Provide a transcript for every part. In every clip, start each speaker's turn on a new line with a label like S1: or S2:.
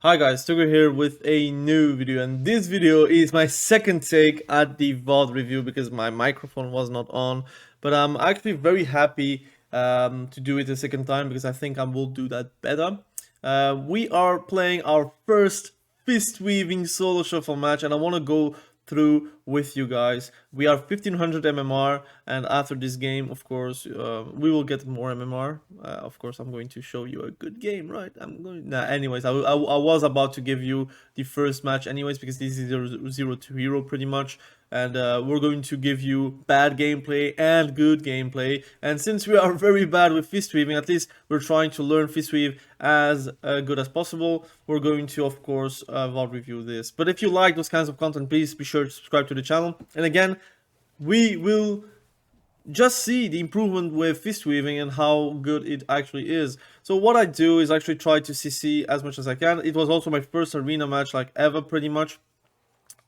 S1: Hi guys, Tucker here with a new video, and this video is my second take at the VOD review because my microphone was not on. But I'm actually very happy to do it a second time because I think I will do that better. We are playing our first fist weaving solo shuffle match, and I want to go through with you guys. We are 1500 MMR, and after this game, of course, we will get more MMR. Of course, I'm going to show you a good game, right? I'm going. Nah, anyways, I was about to give you the first match, anyways, because this is a 0 to hero pretty much, and we're going to give you bad gameplay and good gameplay. And since we are very bad with fistweaving, at least we're trying to learn fistweave as good as possible. We're going to, of course, VOD review this. But if you like those kinds of content, please be sure to subscribe to the channel. And again, we will just see the improvement with fistweaving and how good it actually is. So what I do is actually try to CC as much as I can. It was also my first arena match like ever pretty much,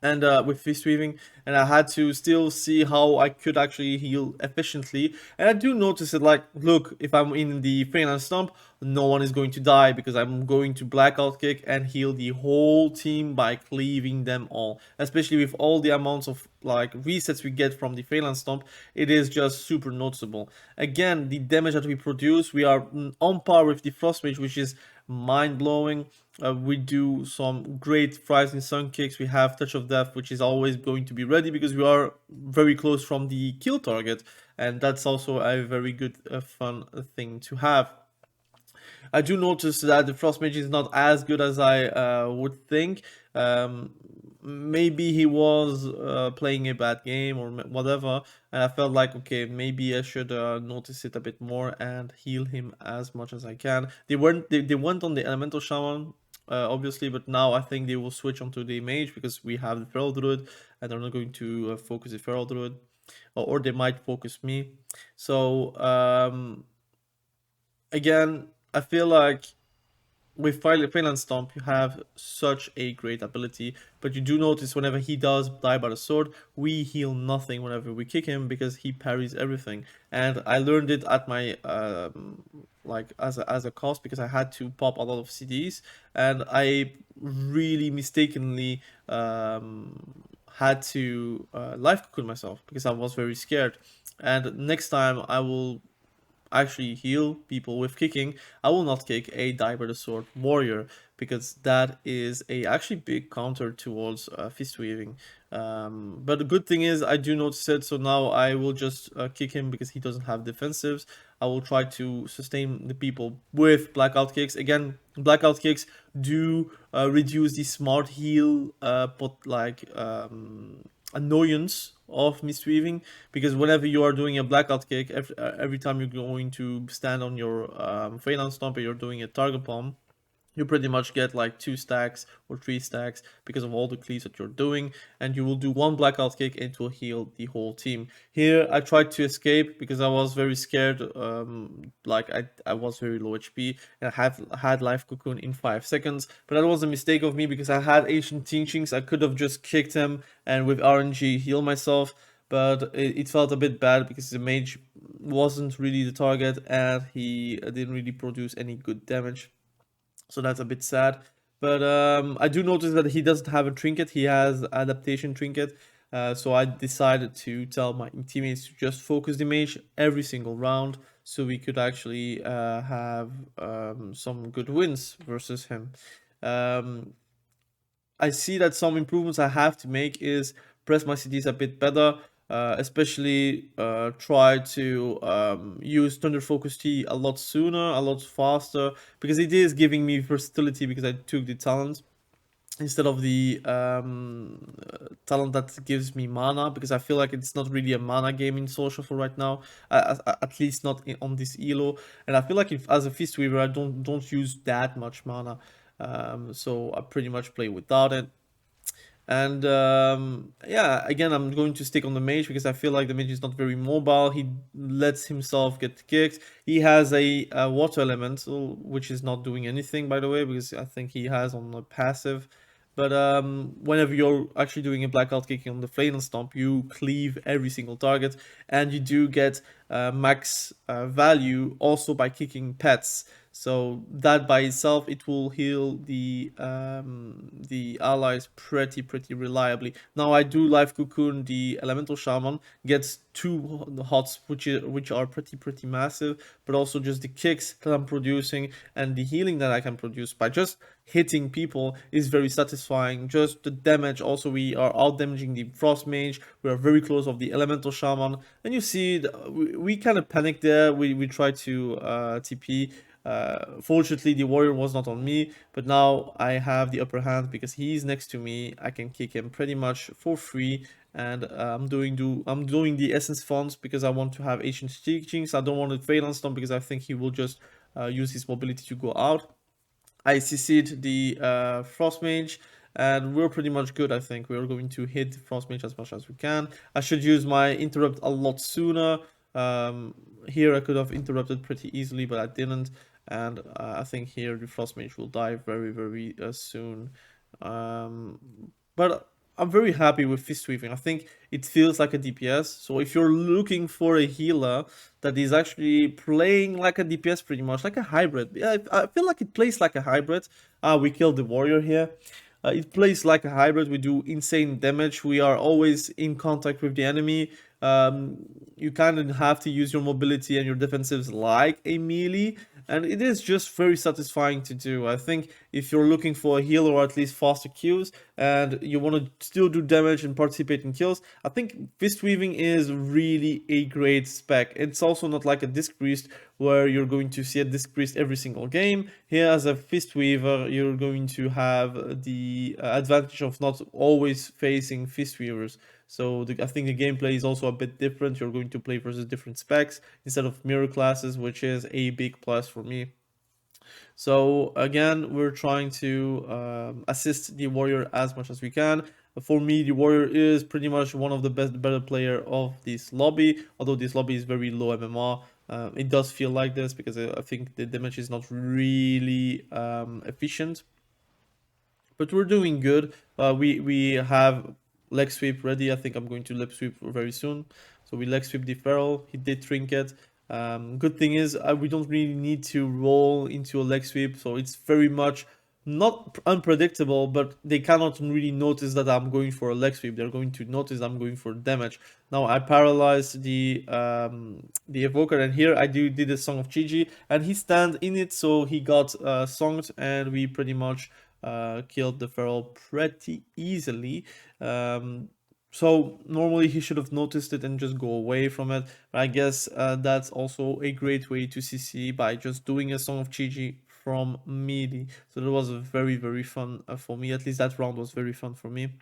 S1: and with fistweaving, and I had to still see how I could actually heal efficiently. And I do notice that, like, look, if I'm in the Phalanx Stomp, no one is going to die because I'm going to blackout kick and heal the whole team by cleaving them all. Especially with all the amounts of like resets we get from the Phalanx Stomp, it is just super noticeable. Again, the damage that we produce, we are on par with the Frost Mage, which is mind-blowing. We do some great fries and sun kicks. We have touch of death, which is always going to be ready because we are very close from the kill target, and that's also a very good fun thing to have. I do notice that the Frost Mage is not as good as I would think. Maybe he was playing a bad game or whatever, and I felt like, okay, maybe I should notice it a bit more and heal him as much as I can. They went on the elemental shaman, obviously, but now I think they will switch onto the mage because we have the feral druid, and they're not going to focus the feral druid, or they might focus me. So again, I feel like with Phelan Stomp, you have such a great ability, but you do notice whenever he does die by the sword, we heal nothing whenever we kick him because he parries everything. And I learned it at my like as a cost because I had to pop a lot of CDs, and I really mistakenly had to life cocoon myself because I was very scared. And next time I will actually heal people with kicking. I will not kick a die by the sword warrior because that is a actually big counter towards fist weaving. But the good thing is I do notice it, so now I will just kick him because he doesn't have defensives. I will try to sustain the people with blackout kicks. Again, blackout kicks do reduce the smart heal, but like annoyance of Mistweaving, because whenever you are doing a blackout kick, every time you're going to stand on your Phalanx Stomp and you're doing a target bomb, you pretty much get like 2 stacks or 3 stacks because of all the cleaves that you're doing, and you will do one blackout kick and it will heal the whole team. Here I tried to escape because I was very scared, like I was very low HP and I had life cocoon in 5 seconds, but that was a mistake of me because I had ancient teachings. I could have just kicked him and with RNG heal myself, but it felt a bit bad because the mage wasn't really the target and he didn't really produce any good damage. So that's a bit sad. But I do notice that he doesn't have a trinket. He has adaptation trinket. So I decided to tell my teammates to just focus the mage every single round, so we could actually have some good wins versus him. Um, I see that some improvements I have to make is press my CDs a bit better, especially try to use Thunder Focus T a lot sooner, a lot faster, because it is giving me versatility because I took the talent instead of the talent that gives me mana, because I feel like it's not really a mana game in social for right now, at least not on this elo, and I feel like if as a Fistweaver I don't use that much mana, so I pretty much play without it. And yeah, again, I'm going to stick on the mage because I feel like the mage is not very mobile. He lets himself get kicked. He has a water elemental, which is not doing anything, by the way, because I think he has on the passive. But whenever you're actually doing a blackout kicking on the flame and stomp, you cleave every single target, and you do get max value also by kicking pets. So that by itself, it will heal the allies pretty reliably. Now I do live cocoon the elemental shaman, gets two hots which are pretty massive, but also just the kicks that I'm producing and the healing that I can produce by just hitting people is very satisfying. Just the damage, also we are out damaging the frost mage, we are very close of the elemental shaman, and you see we kind of panicked there. We tried to TP. Fortunately, the warrior was not on me, but now I have the upper hand because he's next to me. I can kick him pretty much for free, and I'm doing the essence funds because I want to have ancient teachings. I don't want to fail on stomp because I think he will just use his mobility to go out. I CC'd the Frost Mage, and we're pretty much good. I think we're going to hit Frost Mage as much as we can. I should use my interrupt a lot sooner. Here I could have interrupted pretty easily, but I didn't. And I think here the Frost Mage will die very soon. Um, but I'm very happy with Fistweaving. I think it feels like a DPS. So if you're looking for a healer that is actually playing like a DPS pretty much, like a hybrid. Yeah, I feel like it plays like a hybrid. We killed the warrior here. It plays like a hybrid. We do insane damage. We are always in contact with the enemy. You kind of have to use your mobility and your defensives like a melee, and it is just very satisfying to do. I think if you're looking for a healer or at least faster kills and you want to still do damage and participate in kills, I think Fistweaving is really a great spec. It's also not like a disc priest where you're going to see a disc priest every single game. Here as a Fistweaver, you're going to have the advantage of not always facing Fistweavers. So I think the gameplay is also a bit different. You're going to play versus different specs instead of mirror classes, which is a big plus for me. So again, we're trying to assist the warrior as much as we can. For me, the warrior is pretty much one of the better player of this lobby. Although this lobby is very low MMR, it does feel like this because I think the damage is not really efficient. But we're doing good. We have leg sweep ready. I think I'm going to leg sweep very soon. So we leg sweep the feral. He did trinket. Good thing is we don't really need to roll into a leg sweep, so it's very much not unpredictable, but they cannot really notice that I'm going for a leg sweep. They're going to notice I'm going for damage. Now I paralyzed the evoker, and here I did a Song of Chi, and he stand in it, so he got songed, and we pretty much killed the feral pretty easily. So normally he should have noticed it and just go away from it. But I guess that's also a great way to CC by just doing a Song of Chi from melee. So that was very fun for me. At least that round was very fun for me.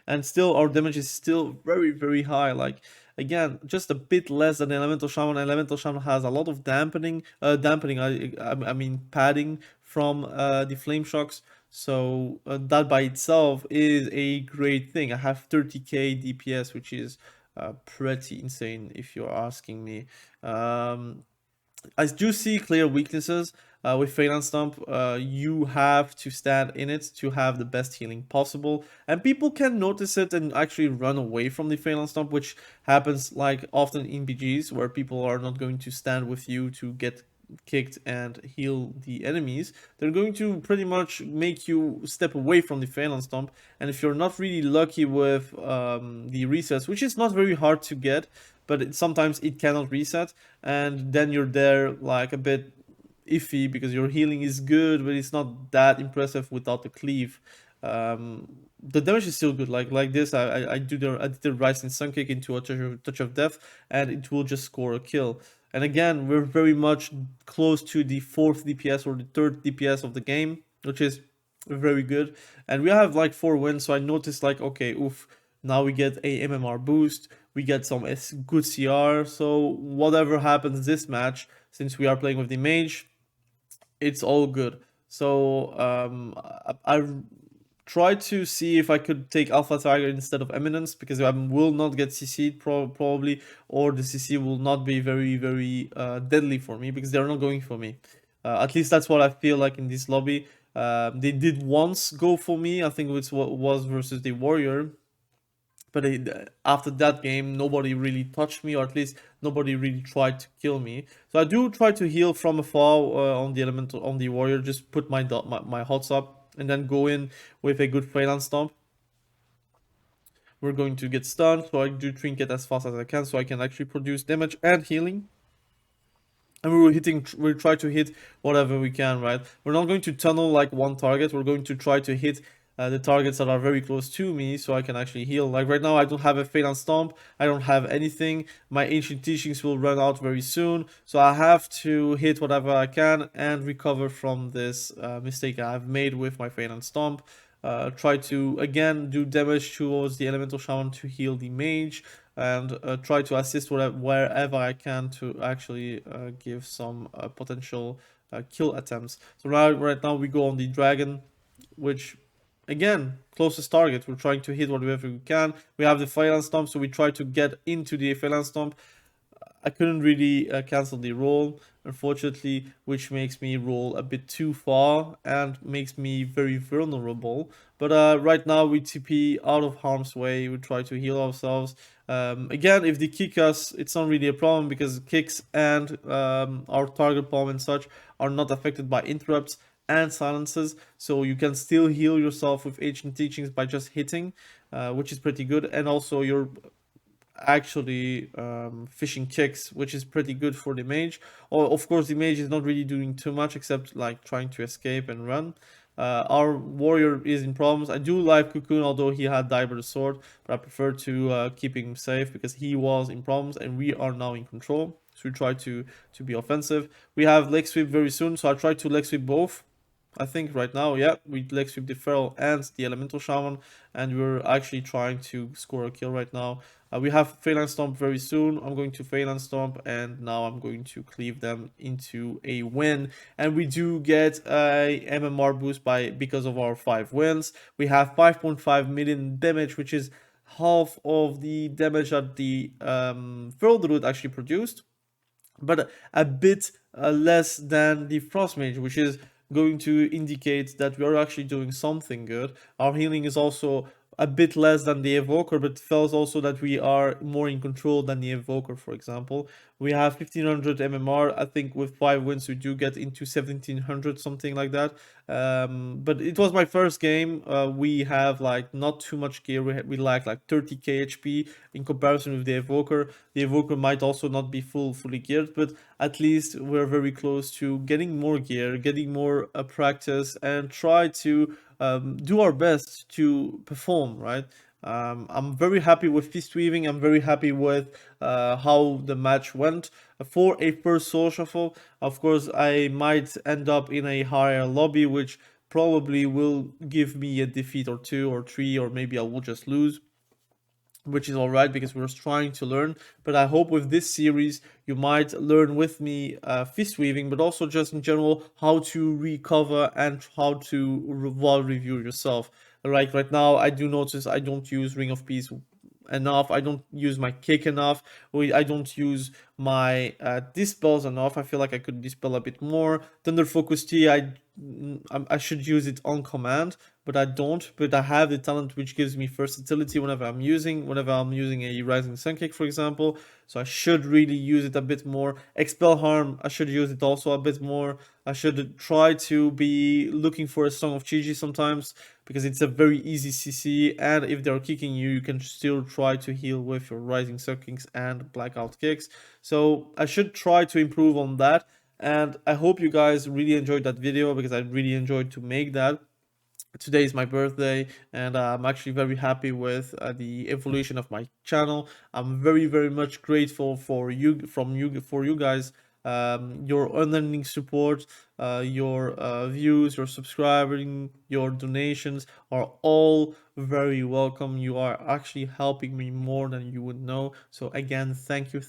S1: And still our damage is still very high. Like again, just a bit less than Elemental Shaman. Elemental Shaman has a lot of dampening, I mean padding from the flame shocks. So that by itself is a great thing. I have 30k DPS, which is pretty insane if you're asking me. I do see clear weaknesses with Phalanx Stomp. You have to stand in it to have the best healing possible, and people can notice it and actually run away from the Phalanx Stomp, which happens like often in BGs where people are not going to stand with you to get kicked and heal the enemies. They're going to pretty much make you step away from the Phalanx Stomp, and if you're not really lucky with the resets, which is not very hard to get, but sometimes it cannot reset, and then you're there like a bit iffy because your healing is good, but it's not that impressive without the cleave. The damage is still good. Like this, I did the Rising Sun Kick into a touch of death, and it will just score a kill. And again, we're very much close to the 4th DPS or the 3rd DPS of the game, which is very good. And we have like 4 wins, so I noticed like, okay, oof, now we get a MMR boost, we get some good CR, so whatever happens this match, since we are playing with the mage, it's all good. So I tried to see if I could take Alpha Tiger instead of Eminence because I will not get CC'd probably, or the CC will not be very deadly for me because they're not going for me. At least that's what I feel like in this lobby. They did once go for me. I think it was versus the warrior, But after that game, nobody really touched me, or at least nobody really tried to kill me. So I do try to heal from afar on the elemental, on the warrior. Just put my hots up and then go in with a good phalanx stomp. We're going to get stunned, so I do trinket as fast as I can, so I can actually produce damage and healing. And we try to hit whatever we can, right? We're not going to tunnel like one target. We're going to try to hit the targets that are very close to me, so I can actually heal. Like right now, I don't have a Phalanx Stomp. I don't have anything. My Ancient Teachings will run out very soon, so I have to hit whatever I can and recover from this mistake I've made with my Phalanx Stomp. Try to again do damage towards the Elemental Shaman to heal the mage, and try to assist wherever I can to actually give some potential kill attempts. So right now we go on the dragon, which again, closest target. We're trying to hit whatever we can. We have the Phalanx Stomp, so we try to get into the Phalanx Stomp. I couldn't really cancel the roll, unfortunately, which makes me roll a bit too far and makes me very vulnerable. But right now we TP out of harm's way. We try to heal ourselves. Again, if they kick us, it's not really a problem because kicks and our target palm and such are not affected by interrupts and silences, so you can still heal yourself with Ancient Teachings by just hitting, which is pretty good. And also you're actually fishing kicks, which is pretty good for the mage. Or of course the mage is not really doing too much except like trying to escape and run. Our warrior is in problems. I do like Cocoon, although he had died by the sword, but I prefer to keep him safe because he was in problems and we are now in control. So we try to be offensive. We have leg sweep very soon, so I try to leg sweep both. I think right now, yeah, we leg sweep the feral and the elemental shaman, and we're actually trying to score a kill right now. We have Phalanx Stomp very soon. I'm going to Phalanx Stomp, and now I'm going to cleave them into a win. And we do get a MMR boost because of our 5 wins. We have 5.5 million damage, which is half of the damage that the Feral Druid actually produced, but a bit less than the Frost Mage, which is going to indicate that we are actually doing something good. Our healing is also a bit less than the Evoker, but feels also that we are more in control than the Evoker, for example. We have 1500 MMR. I think with 5 wins we do get into 1700, something like that. But it was my first game. We have like not too much gear. We lack like 30k HP in comparison with the Evoker. The Evoker might also not be fully geared, but at least we're very close to getting more gear, getting more practice, and try to do our best to perform, right? I'm very happy with Fistweaving. I'm very happy with how the match went. For a first soul shuffle, of course, I might end up in a higher lobby, which probably will give me a defeat or 2 or 3, or maybe I will just lose, which is alright because we're trying to learn. But I hope with this series you might learn with me fist weaving, but also just in general how to recover and how to wall review yourself. Like right now, I do notice I don't use Ring of Peace enough. I don't use my kick enough. I don't use my dispels enough. I feel like I could dispel a bit more. Thunder Focus T, I should use it on command, but I don't. But I have the talent which gives me versatility whenever I'm using a Rising Sun Kick, for example. So I should really use it a bit more. Expel Harm, I should use it also a bit more. I should try to be looking for a Song of Chi sometimes, because it's a very easy CC, and if they're kicking you, you can still try to heal with your Rising Sun Kicks and Blackout Kicks. So I should try to improve on that. And I hope you guys really enjoyed that video, because I really enjoyed to make that. Today is my birthday, and I'm actually very happy with the evolution of my channel. I'm very much grateful for you guys, your unending support, your views, your subscribing, your donations are all very welcome. You are actually helping me more than you would know. So again, thank you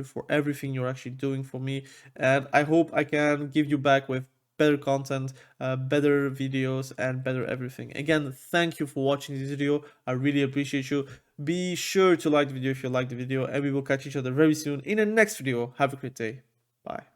S1: for everything you're actually doing for me, and I hope I can give you back with better content, better videos, and better everything. Again, thank you for watching this video. I really appreciate you. Be sure to like the video if you like the video, and we will catch each other very soon in the next video. Have a great day. Bye.